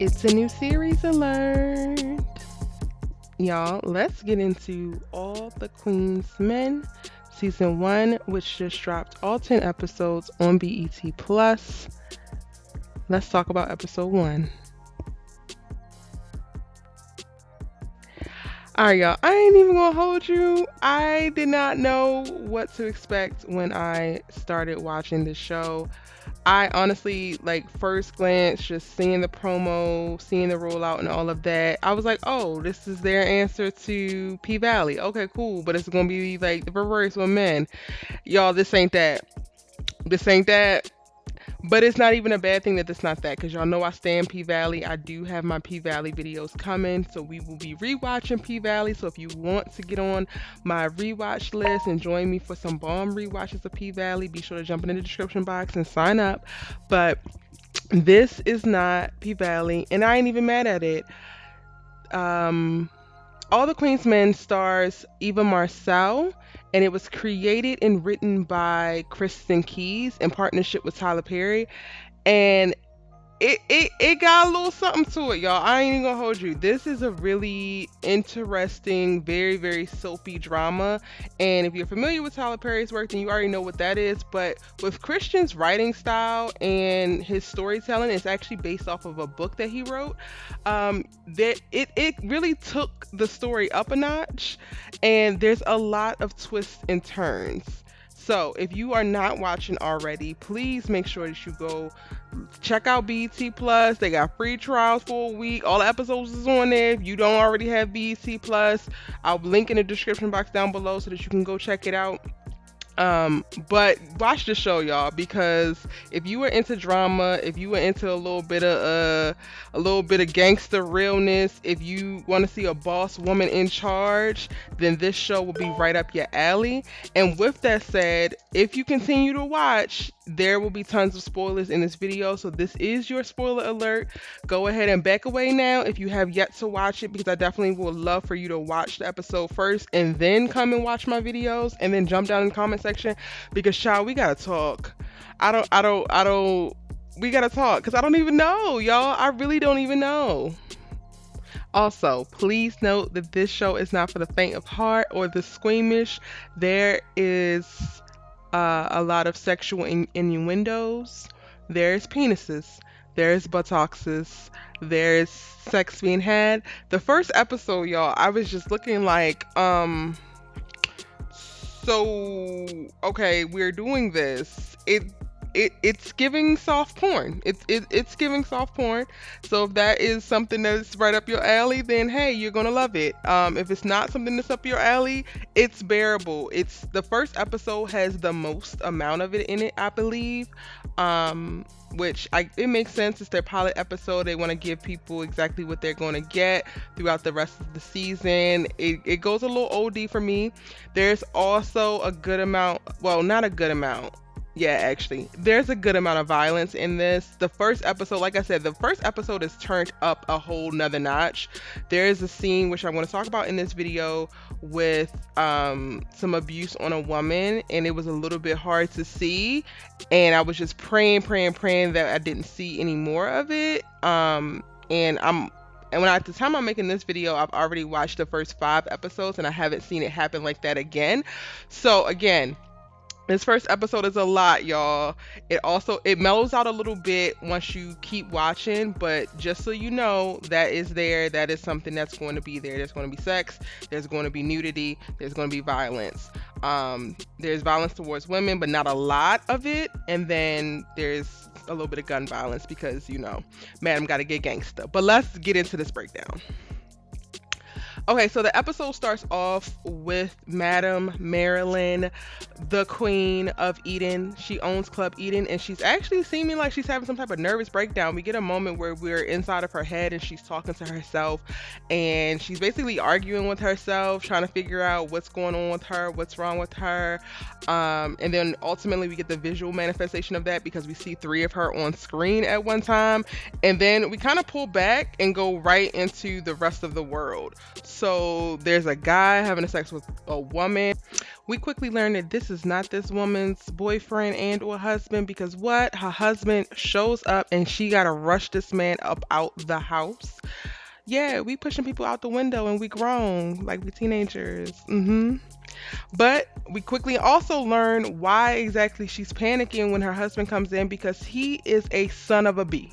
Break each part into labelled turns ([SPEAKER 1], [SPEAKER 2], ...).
[SPEAKER 1] It's a new series alert. Y'all, let's get into All the Queen's Men, Season 1, which just dropped all 10 episodes on BET Plus. Let's talk about episode 1. Alright, y'all, I ain't even gonna hold you. I did not know what to expect when I started watching the show. I honestly, like, first glance, just seeing the promo, seeing the rollout and all of that, I was like, oh, this is their answer to P Valley. Okay, cool, but it's gonna be like the reverse with men. Y'all, this ain't that. This ain't that. But it's not even a bad thing that it's not that, because y'all know I stand P Valley. I do have my P Valley videos coming, so we will be rewatching P Valley. So if you want to get on my rewatch list and join me for some bomb rewatches of P Valley, be sure to jump in the description box and sign up. But this is not P Valley, and I ain't even mad at it. All the Queen's Men stars Eva Marcel, and it was created and written by Kristen Keys in partnership with Tyler Perry. And it got a little something to it, y'all. I ain't even gonna hold you. This is a really interesting, very, very soapy drama. And if you're familiar with Tyler Perry's work, then you already know what that is. But with Christian's writing style and his storytelling, it's actually based off of a book that he wrote. That it really took the story up a notch, and there's a lot of twists and turns. So if you are not watching already, please make sure that you go check out BET Plus. They got free trials for a week. All the episodes is on there. If you don't already have BET Plus, I'll link in the description box down below so that you can go check it out. But watch the show, y'all, because if you were into drama, if you were into a little bit of gangster realness, if you want to see a boss woman in charge, then this show will be right up your alley. And with that said, if you continue to watch, there will be tons of spoilers in this video, so this is your spoiler alert. Go ahead and back away now if you have yet to watch it, because I definitely would love for you to watch the episode first and then come and watch my videos and then jump down in the comment section, because child, we gotta talk. We gotta talk, because I don't even know, y'all. I really don't even know. Also, please note that this show is not for the faint of heart or the squeamish. There is a lot of sexual innuendos. There's penises. There's buttocks. There's sex being had. The first episode, y'all, I was just looking like, so okay, we're doing this. It's giving soft porn. It's giving soft porn. So if that is something that's right up your alley, then hey, you're gonna love it. If it's not something that's up your alley, it's bearable. It's the first episode has the most amount of it in it, I believe. It makes sense. It's their pilot episode. They want to give people exactly what they're going to get throughout the rest of the season. It goes a little OD for me. There's also a good amount. Well, not a good amount. Yeah, actually, there's a good amount of violence in this. The first episode, like I said, the first episode is turned up a whole nother notch. There is a scene which I want to talk about in this video with some abuse on a woman, and it was a little bit hard to see. And I was just praying that I didn't see any more of it. And at the time I'm making this video, I've already watched the first 5 episodes, and I haven't seen it happen like that again. So again, this first episode is a lot, y'all. It mellows out a little bit once you keep watching, but just so you know, that is there. That is something that's going to be there. There's going to be sex. There's going to be nudity. There's going to be violence. There's violence towards women, but not a lot of it. And then there's a little bit of gun violence because, you know, madam gotta get gangsta. But let's get into this breakdown. Okay, so the episode starts off with Madam Marilyn, the Queen of Eden. She owns Club Eden, and she's actually seeming like she's having some type of nervous breakdown. We get a moment where we're inside of her head and she's talking to herself, and she's basically arguing with herself, trying to figure out what's going on with her, what's wrong with her. And then ultimately we get the visual manifestation of that because we see 3 of her on screen at one time. And then we kind of pull back and go right into the rest of the world. So there's a guy having sex with a woman. We quickly learn that this is not this woman's boyfriend and or husband because what? Her husband shows up and she got to rush this man up out the house. Yeah, we pushing people out the window and we grown like we teenagers. But we quickly also learn why exactly she's panicking when her husband comes in because he is a son of a bee.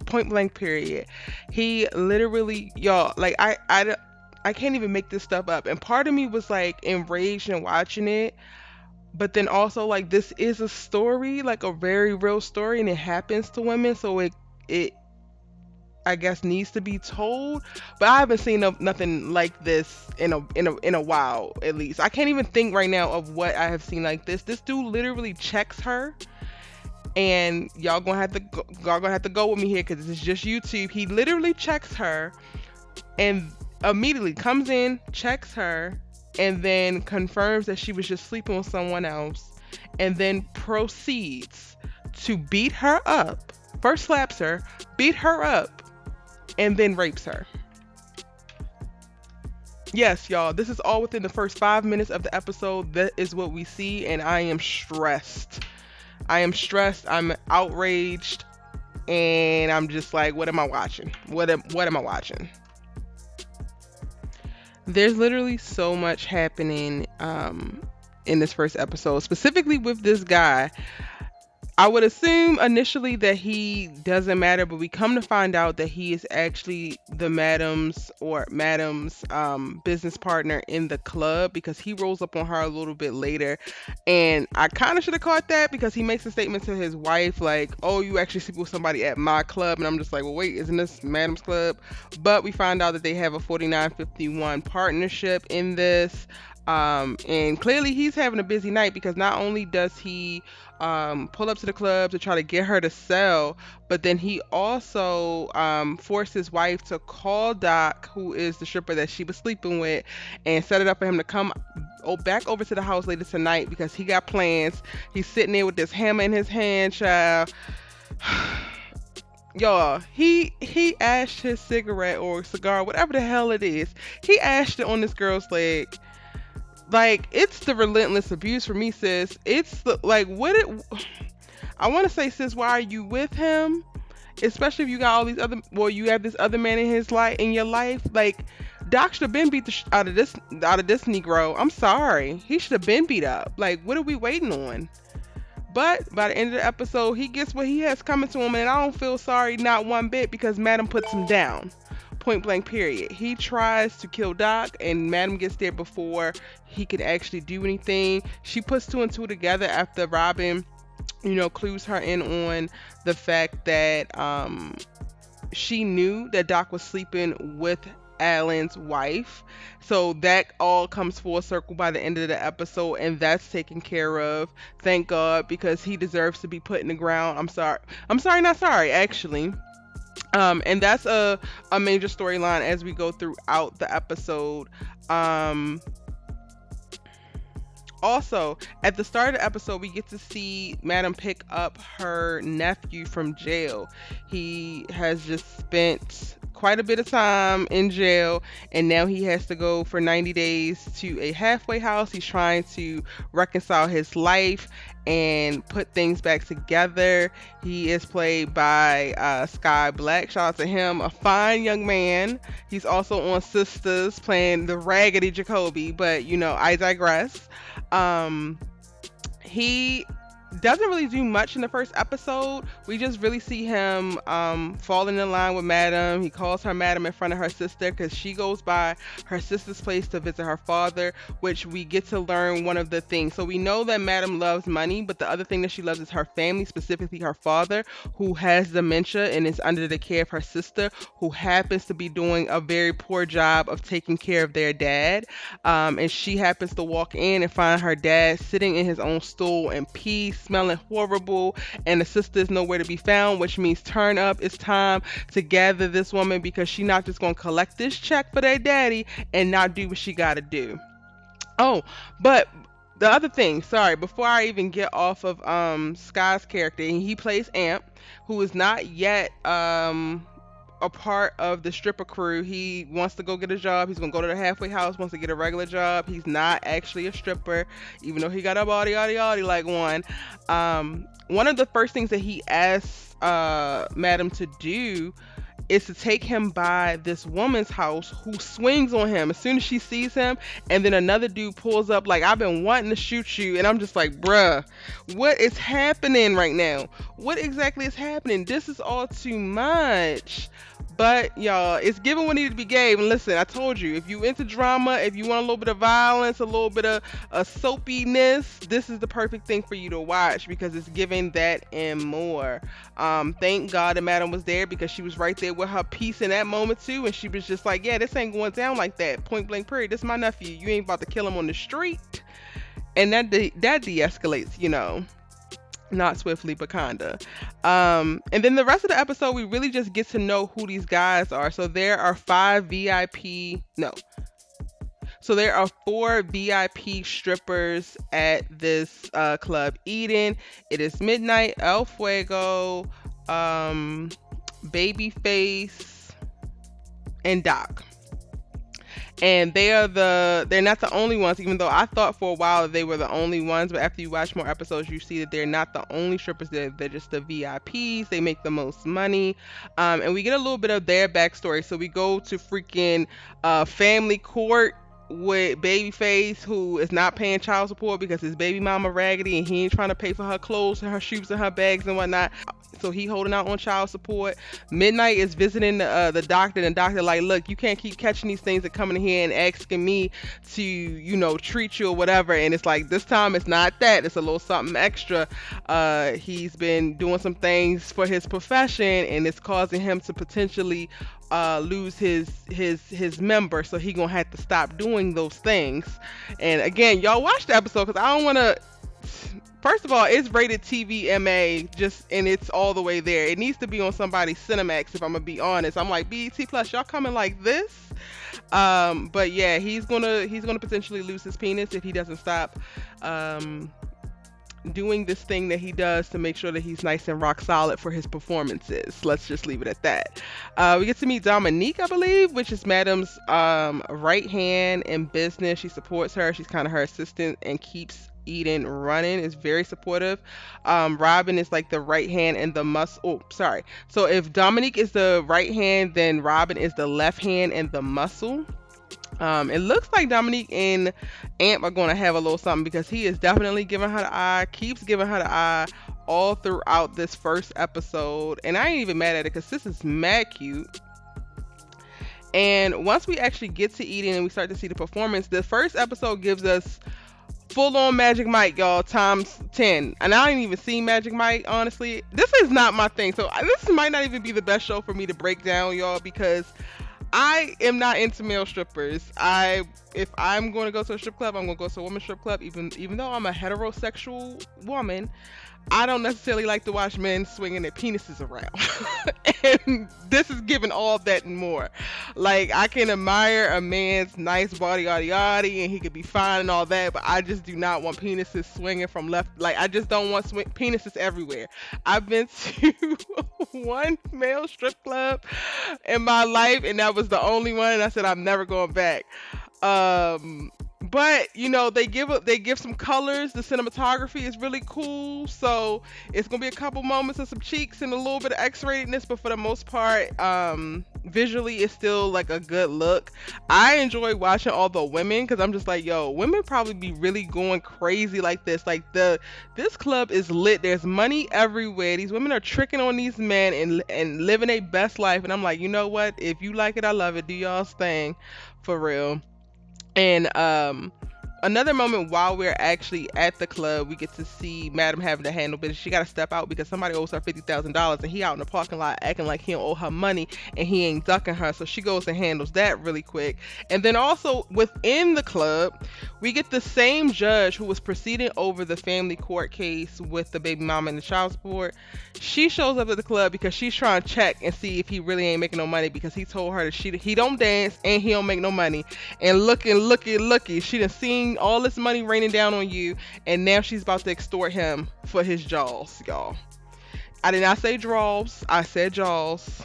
[SPEAKER 1] Point blank period. He literally, y'all, like I can't even make this stuff up. And part of me was like enraged in watching it, but then also like this is a story, like a very real story, and it happens to women, so it I guess needs to be told. But I haven't seen nothing like this in a while. At least I can't even think right now of what I have seen like this. This dude literally checks her, and y'all gonna have to go with me here because it's just YouTube. He literally checks her and immediately comes in, checks her, and then confirms that she was just sleeping with someone else, and then proceeds to beat her up. First slaps her, beat her up, and then rapes her. Yes, y'all, this is all within the first 5 minutes of the episode. That is what we see, and I am stressed. I am stressed. I'm outraged, and I'm just like, what am I watching? What am I watching? There's literally so much happening in this first episode, specifically with this guy. I would assume initially that he doesn't matter, but we come to find out that he is actually the madam's business partner in the club because he rolls up on her a little bit later. And I kind of should have caught that because he makes a statement to his wife like, oh, you actually sleep with somebody at my club. And I'm just like, well, wait, isn't this madam's club? But we find out that they have a 49-51 partnership in this. And clearly he's having a busy night because not only does he pull up to the club to try to get her to sell, but then he also forced his wife to call Doc, who is the stripper that she was sleeping with, and set it up for him to come back over to the house later tonight because he got plans. He's sitting there with this hammer in his hand, child. Y'all, he ashed his cigarette or cigar, whatever the hell it is. He ashed it on this girl's leg. Like, it's the relentless abuse for me, sis. It's the, like, I want to say, sis, why are you with him? Especially if you got all these other, well, you have this other man in your life. Like, Doc should have been beat out of this Negro. I'm sorry. He should have been beat up. Like, what are we waiting on? But by the end of the episode, he gets what he has coming to him, and I don't feel sorry not one bit because Madam puts him down. Point blank period. He tries to kill Doc and Madam gets there before he can actually do anything. She puts two and two together after Robin, clues her in on the fact that she knew that Doc was sleeping with Alan's wife. So that all comes full circle by the end of the episode, and that's taken care of. Thank God, because he deserves to be put in the ground. I'm sorry, not sorry, actually. And that's a major storyline as we go throughout the episode. Also, at the start of the episode, we get to see Madam pick up her nephew from jail. He has just spent quite a bit of time in jail, and now he has to go for 90 days to a halfway house. He's trying to reconcile his life and put things back together. He is played by Sky Black. Shout out to him, a fine young man. He's also on Sisters playing the raggedy Jacoby, but I digress. He doesn't really do much in the first episode. We just really see him falling in line with Madam. He calls her Madam in front of her sister because she goes by her sister's place to visit her father, which we get to learn one of the things. So we know that Madam loves money, but the other thing that she loves is her family, specifically her father, who has dementia and is under the care of her sister, who happens to be doing a very poor job of taking care of their dad. And she happens to walk in and find her dad sitting in his own stool in peace, smelling horrible, and the sister is nowhere to be found, which means turn up. It's time to gather this woman because she's not just going to collect this check for their daddy and not do what she got to do. Oh, but the other thing, sorry, before I even get off of Sky's character, he plays Amp, who is not yet a part of the stripper crew. He wants to go get a job. He's gonna go to the halfway house, wants to get a regular job. He's not actually a stripper, even though he got a body like one. One of the first things that he asks Madam to do is to take him by this woman's house who swings on him as soon as she sees him, and then another dude pulls up like, I've been wanting to shoot you, and I'm just like, bruh, what is happening right now? What exactly is happening? This is all too much. But y'all, it's given what needed to be gave. And listen, I told you, if you into drama, if you want a little bit of violence, a little bit of soapiness, this is the perfect thing for you to watch because it's giving that and more. Thank God that Madam was there because she was right there with her piece in that moment too, and she was just like, yeah, this ain't going down like that. Point blank period. This is my nephew. You ain't about to kill him on the street. And that de-escalates, not swiftly but kinda. And then the rest of the episode, we really just get to know who these guys are. So there are there are 4 VIP strippers at this club Eden. It is Midnight, El Fuego, Babyface, and Doc. And they're not the only ones, even though I thought for a while that they were the only ones, but after you watch more episodes you see that they're not the only strippers. They're just the VIPs. They make the most money, and we get a little bit of their backstory. So we go to freaking family court with Babyface, who is not paying child support because his baby mama raggedy and he ain't trying to pay for her clothes and her shoes and her bags and whatnot, so he holding out on child support. Midnight is visiting the doctor, and the doctor like, look, you can't keep catching these things and coming here and asking me to treat you or whatever. And it's like, this time it's not that, it's a little something extra. He's been doing some things for his profession and it's causing him to potentially lose his member, so he gonna have to stop doing those things. And again, y'all watch the episode because I don't want to. First of all, it's rated TV MA, and it's all the way there. It needs to be on somebody's Cinemax, if I'm gonna be honest. I'm like, BET Plus, y'all coming like this? But yeah, he's gonna potentially lose his penis if he doesn't stop doing this thing that he does to make sure that he's nice and rock solid for his performances. Let's just leave it at that. We get to meet Dominique, I believe, which is Madam's right hand in business. She supports her. She's kind of her assistant and keeps Eden running, is very supportive. Robin is like the right hand and the muscle. Oh, sorry. So if Dominique is the right hand, then Robin is the left hand and the muscle. It looks like Dominique and Amp are going to have a little something because he is definitely giving her the eye, keeps giving her the eye all throughout this first episode. And I ain't even mad at it because this is mad cute. And once we actually get to Eden and we start to see the performance, the first episode gives us full-on Magic Mike, y'all, times 10. And I didn't even see Magic Mike, honestly. This is not my thing. So this might not even be the best show for me to break down, y'all, because I am not into male strippers. If I'm going to go to a strip club, I'm going to go to a women's strip club. Even though I'm a heterosexual woman, I don't necessarily like to watch men swinging their penises around. And this is giving all that and more. Like, I can admire a man's nice body, and he could be fine and all that, but I just do not want penises swinging from left. Like, I just don't want penises everywhere. I've been to one male strip club in my life, and that was the only one, and I said I'm never going back. But they give some colors. The cinematography is really cool, so it's gonna be a couple moments of some cheeks and a little bit of X-ratedness, but for the most part, visually it's still like a good look. I enjoy watching all the women because I'm just like, yo, women probably be really going crazy like this. Like, this club is lit. There's money everywhere. These women are tricking on these men and living their best life, and I'm like, you know what? If you like it, I love it. Do y'all's thing, for real. And another moment while we're actually at the club, we get to see Madam having to handle business. She got to step out because somebody owes her $50,000 and he out in the parking lot acting like he don't owe her money and he ain't ducking her. So she goes and handles that really quick. And then also within the club, we get the same judge who was proceeding over the family court case with the baby mama and the child support. She shows up at the club because she's trying to check and see if he really ain't making no money because he told her that he don't dance and he don't make no money. And looky, she done seen all this money raining down on you, and now she's about to extort him for his jaws, y'all. I did not say draws, I said jaws.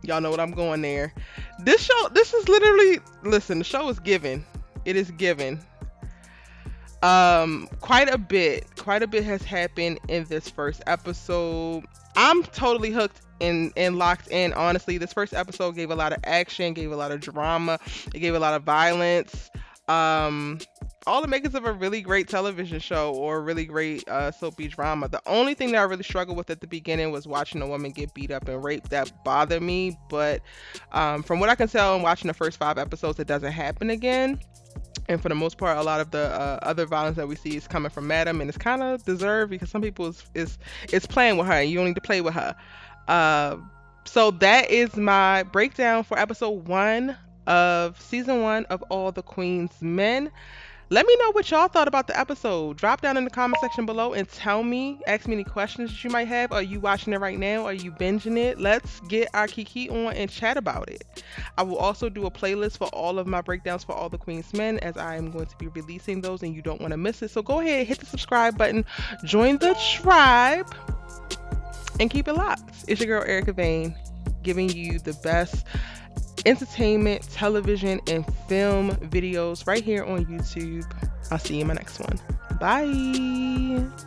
[SPEAKER 1] Y'all know what I'm going there. This show, this is literally, listen, the show is given. It is given. Quite a bit has happened in this first episode. I'm totally hooked and locked in. Honestly, this first episode gave a lot of action, gave a lot of drama, it gave a lot of violence. Um, all the makers of a really great television show or a really great soapy drama. The only thing that I really struggled with at the beginning was watching a woman get beat up and raped. That bothered me, but from what I can tell, in watching the first 5 episodes, it doesn't happen again. And for the most part, a lot of the other violence that we see is coming from Madam, and it's kind of deserved because some people is playing with her, and you don't need to play with her. Uh, so that is my breakdown for episode 1 of season 1 of All the Queen's Men. Let me know what y'all thought about the episode. Drop down in the comment section below and tell me, ask me any questions that you might have. Are you watching it right now? Are you binging it? Let's get our kiki on and chat about it. I will also do a playlist for all of my breakdowns for All the Queen's Men, as I am going to be releasing those and you don't want to miss it. So go ahead, hit the subscribe button, join the tribe, and keep it locked. It's your girl Erica Vane, giving you the best entertainment, television, and film videos right here on YouTube. I'll see you in my next one. Bye.